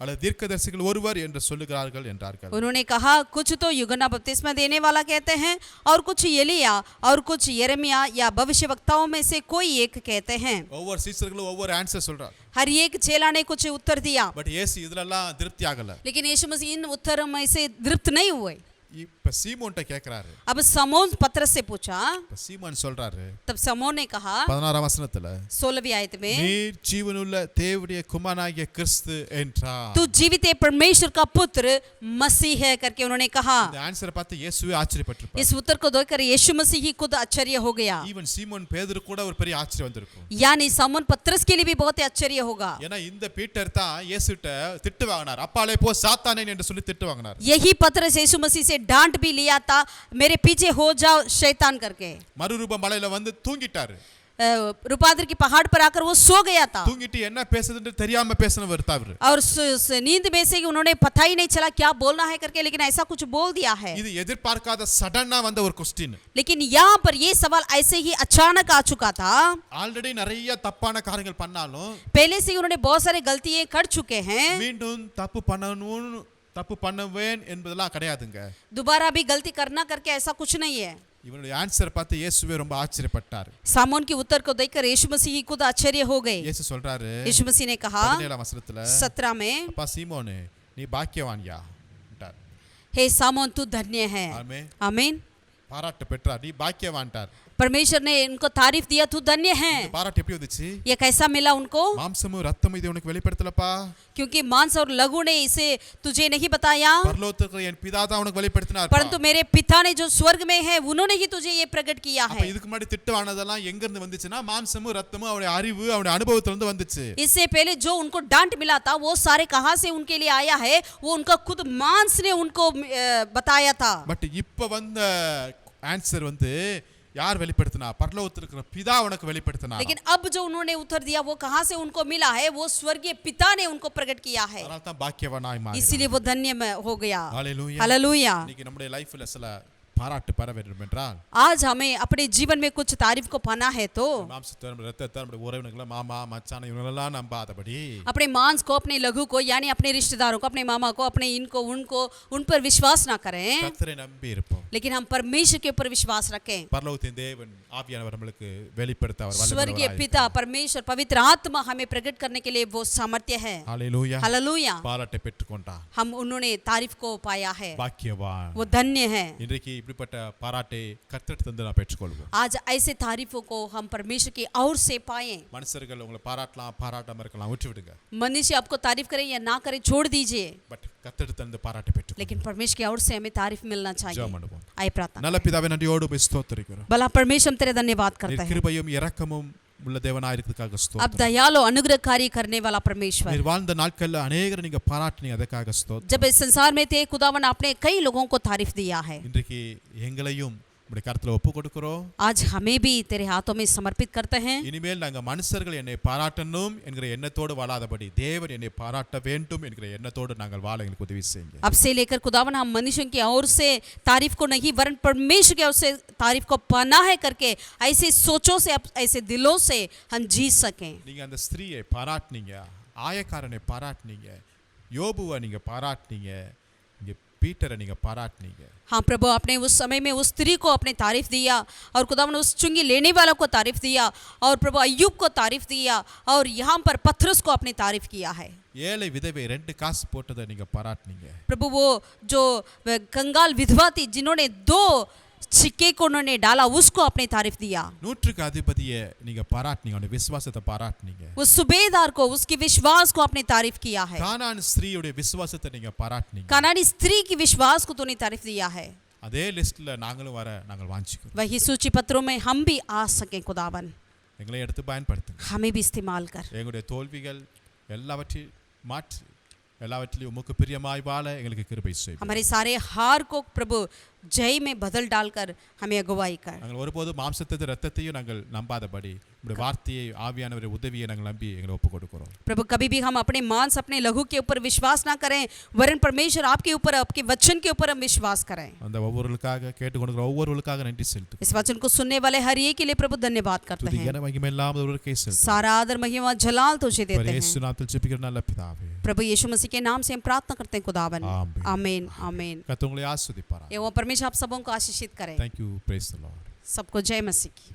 அல்லது தீர்க்கதரிசிகள் ஒருவர் என்று சொல்லுகிறார்கள் என்றார்கள். उन्होंने कहा, कुछ तो यूहन्ना बपतिस्मा देने वाला कहते हैं, और कुछ एलिया और कुछ यिर्मयाह या भविष्यवक्ताओं में से कोई एक कहते हैं। ஒவ்வொரு சீசர்களும் ஒவ்வொரு ஆன்சர் சொல்றார். हर एक चेला ने कुछ उत्तर दिया, பட் இயேசு இதெல்லாம் திருப்தி ஆகல. लेकिन यीशु मसीह इन उत्तरों में से तृप्त नहीं हुए। இப்ப சீமோன்ட்ட கேக்குறாரு. अब समौन पत्रस से पूछा, இப்ப சீமோன் சொல்றாரு तब समौन ने कहा 16ஆம் வசனத்துல, 16वीं आयत में, நீர் ஜீவனுள்ள தேவனுடைய குமாரனாகிய கிறிஸ்து என்றார். तू जीवित परमेश्वर का पुत्र मसीह है करके उन्होंने कहा। இந்த ஆன்சரை பார்த்து இயேசுவே ஆச்சரியப்பட்டிருப்பார். इस उत्तर को देखकर यीशु मसीह ही खुद आश्चर्य हो गया। ஈவன் சீமோன் பேதுரு கூட ஒரு பெரிய ஆச்சரியம் வந்திருக்கும். यानी समौन पत्रस के लिए भी बहुत ही आश्चर्य होगा। ஏன்னா இந்த பீட்டர் தான் இயேசுட்ட திட்டு வாங்கினார். அப்பாலே போ சாத்தானே என்று சொல்லி திட்டு வாங்கினார். यही पत्रस यीशु मसीह से डांट भी लिया था, मेरे पीछे हो जाओ शैतान करके। மறுரூப மலையில வந்து தூங்கிட்டாரு. रूपाद्र की पहाड़ पर आकर वो सो गया था, தூங்கிட்டு என்ன பேசுதுன்னு தெரியாம பேசினவர் தான் அவரு. और नींद में से उन्होंने पता ही नहीं चला क्या बोलना है करके, लेकिन ऐसा कुछ बोल दिया है। இது எதிர்பார்க்காத சடனா வந்த ஒரு क्वेश्चन. लेकिन यहाँ पर ये सवाल ऐसे ही अचानक आ चुका था। ஆல்ரெடி நிறைய தப்பான காரியங்கள் பண்ணாலும் पहले से उन्होंने बहुत सारे गलतियां कर चुके हैं, மீண்டும் தப்பு பண்ணுவேன் என்பதெல்லாம் கிடையாதுங்க. दोबारा भी गलती करना करके ऐसा कुछ नहीं है। இவனுடைய ஆன்சர் பார்த்து இயேசுவே ரொம்ப ஆச்சரியப்பட்டார். सामोन के उत्तर को देखकर यीशु मसीह खुद आश्चर्य हो गए। இயேசு சொல்றாரு यीशु मसीह ने कहा 17ஆம் வசனத்துல, 17 में, அப்பா சீமோனே நீ பாக்கியவான்யா என்றார். हे सामोन तू धन्य है। ஆமென். आमीन। பாராட்டு பெற்றார். நீ பாக்கியவான்ட்டார். परमेश्वर ने इनको तारीफ दिया, तू धन्य है। இந்த பாராட்டு எப்படி வந்துச்சு? ये कैसा मिला उनको? மாம்சமும் ரத்தமும் இதை உனக்கு வெளிப்படுத்தலப்பா, क्योंकि मांस और लहू ने इसे तुझे नहीं बताया, பரலோகத்தில் இருக்கிற என் பிதா தான் உனக்கு வெளிப்படுத்தினார். परंतु मेरे पिता ने जो स्वर्ग में है उन्होंने ही तुझे ये प्रकट किया அப்ப है। இதுக்கு முன்னாடி திட்டமானதெல்லாம் எங்க இருந்து வந்துச்சுன்னா மாம்சமும் ரத்தமும் அவருடைய அறிவு அவருடைய அனுபவத்துல இருந்து வந்துச்சு. इससे पहले जो उनको डांट मिला था वो सारे कहां से उनके लिए आया है? वो उनका खुद मांस ने उनको बताया था। பட் இப்ப வந்த ஆன்சர் வந்து யார் வெளிப்படுத்தினா? பரலோகத்தில் இருக்கிற பிதா உனக்கு வெளிப்படுத்தினார். लेकिन अब जो उन्होंने उत्तर दिया वो कहां से उनको मिला है? वो स्वर्गीय पिता ने उनको प्रकट किया है, அதனால தான் பாக்கியவானாய் மாறினார். इसीलिए वो धन्य हो गया। ஹalleluya. हालेलुया। இன்னைக்கு நம்முடைய லைஃப்ல சில பாராட்டு பெற வேண்டும் என்றால் आज हमें अपने जीवन में कुछ तारीफ को पाना है तो மாம்சத்தை நம்முடைய ரத்தத்தை நம்முடைய உறவினர்களை மாமா மச்சான் இவங்களெல்லாம் நம்பாதபடி अपने मांस को, अपने लघु को, यानी अपने रिश्तेदारों को, अपने मामा को, अपने इनको उनको उन पर विश्वास ना करें, கர்த்தரை நம்பி இருப்போம். लेकिन हम परमेश्वर के ऊपर विश्वास रखें। பரலோகத்தின் தேவன் ஆவியானவர் நம்மளுக்கு வெளிப்படுத்த அவர் स्वर्गीय வல்லவராய் पिता परमेश्वर पवित्र आत्मा हमें प्रकट करने के लिए वो सामर्थ्य है। ஹalleluya. हालेलुया। பாராட்டை பெற்றுக்கொண்டார். हम उन्होंने तारीफ को पाया है, பாக்கியவான். वो धन्य है। இன்றைக்கு இப்படிப்பட்ட பாராட்டை கர்த்தர் தந்து நாம் பெற்றுக்கொள்வோம். आज ऐसे तारीफों को हम परमेश्वर की ओर से पाएं। மனுஷர்கள் உங்களை பாராட்டலாம் பாராட்டாம இருக்கலாம், விட்டு விடுங்க. मनुष्य आपको तारीफ करे या ना करे छोड़ दीजिए, பட் கர்த்தர் தந்து பாராட்டை பெற்றுக்கொள்வோம். लेकिन परमेश्वर की ओर से हमें तारीफ मिलना चाहिए। ஜெபம் பண்ணுவோம். आइए प्रार्थना। நல்ல பிதாவே நன்றியோடு உம்மை ஸ்தோத்திரிக்கிறோம். भला परमेश्वर हम तेरे धन्यवाद करते நீர் हैं। கிருபையும் இரக்கமும் உள்ள தேவனாய் இருக்கிறதுக்காக अब ஸ்தோத்திரம். दयालु अनुग्रहकारी करने वाला परमेश्वर, நீர் வாழ்ந்த நாட்கள்ல அநேகரை நீங்க பாராட்டினீங்க, அதுக்காக ஸ்தோத்திரம். जब इस संसार में थे खुदावन आपने कई लोगों को तारीफ दिया है। இன்றைக்கு எங்களையும் உம்முடைய கரத்துல ஒப்பு கொடுக்கிறோம். आज हमें भी तेरे हाथों में समर्पित करते हैं। இனிமேல் நாங்க மனுஷர்கள் என்னை பாராட்டணும் என்கிற எண்ணத்தோடு வாழாதபடி தேவன் என்னை பாராட்ட வேண்டும் என்கிற எண்ணத்தோடு நாங்கள் வாழ எங்களுக்கு உதவி செய்யுங்க. अब से लेकर खुदावन हम मनुष्यों की ओर से तारीफ को नहीं वरन परमेश्वर की ओर से तारीफ को पाना है करके ऐसे सोचों से, ऐसे दिलों से हम जी सकें। நீங்க அந்த ஸ்திரீயை பாராட்டினீங்க, ஆயக்காரனை பாராட்டினீங்க, யோபுவை நீங்க பாராட்டினீங்க, இங்க பீட்டரை நீங்க பாராட்டினீங்க. हाँ प्रभु, आपने उस समय में उस स्त्री को अपने तारीफ दिया और खुदावन उस चुंगी लेने वालों को तारीफ दिया और प्रभु अय्यूब को तारीफ दिया और यहाँ पर पथरस को अपने तारीफ किया है। ஏழை விதவை 2 காசு போட்டதை நீங்க பாராட்டினீங்க. प्रभु वो जो कंगाल विधवा थी जिन्होंने 2 सिक्के को उन्होंने डाला उसको अपने तारीफ दिया। நூற்றுக்கு அதிபதியை நீங்க பாராட்டினீங்க, அவருடைய விசுவாசத்தை பாராட்டினீங்க. उस सूबेदार को, उसके विश्वास को अपने तारीफ किया है। கானான் ஸ்திரீயுடைய விசுவாசத்தை நீங்க பாராட்டினீங்க. कनानी स्त्री की विश्वास को तूने तारीफ दिया है। அதே லிஸ்ட்ல நாங்களும் வர நாங்கள் வாஞ்சிக்கிறோம். वही सूची पत्रों में हम भी आ सकें खुदावन, எங்களை எடுத்து பயன்படுத்துங்க. हमें भी इस्तेमाल कर। எங்களுடைய தோல்விகள் எல்லாவற்றையும் மாற்றி எல்லாவற்றிலும் உமக்கு பிரியமாய் வாழ எங்களுக்கு கிருபை செய்யும். हमारे सारे हार को प्रभु जय में बदल डालकर हमें अगुवाई कर। நாங்கள் ஒருபோதும் மாம்சத்தையும் ரத்தத்தையும் நாங்கள் நம்பாதபடி உம்முடைய வார்த்தையை ஆவியானவருடைய உதவியை நாங்கள் நம்பி எங்களை ஒப்பு கொடுக்கிறோம். प्रभु कभी भी हम अपने मांस, अपने लहू के ऊपर विश्वास ना करें वरन परमेश्वर आपके ऊपर, आपके वचन के ऊपर हम विश्वास करें। அந்த ஒவ்வொருவருக்காக கேட்டுக்கொண்டிருக்கிற ஒவ்வொருவருக்காக நன்றி செலுத்துகிறோம். इस वचन को सुनने वाले हर एक के लिए प्रभु धन्यवाद करते துதி हैं। கன மகிமை எல்லாம் ஒருவருக்கே செலுத்துகிறோம். सारा आदर महिमा जलाल तुझे देते இயேசு हैं। நாமத்தில் ஜெபிக்கிற நல்ல பிதாவே, प्रभु यीशु मसीह के नाम से हम प्रार्थना करते हैं खुदावन, आमीन। आमीन आमीन। கர்த்தர் உங்களை ஆசீர்வதிப்பாராக. एवं परमेश्वर आप सबों को आशीषित करें। Thank you, praise the Lord. सबको जय मसीह की।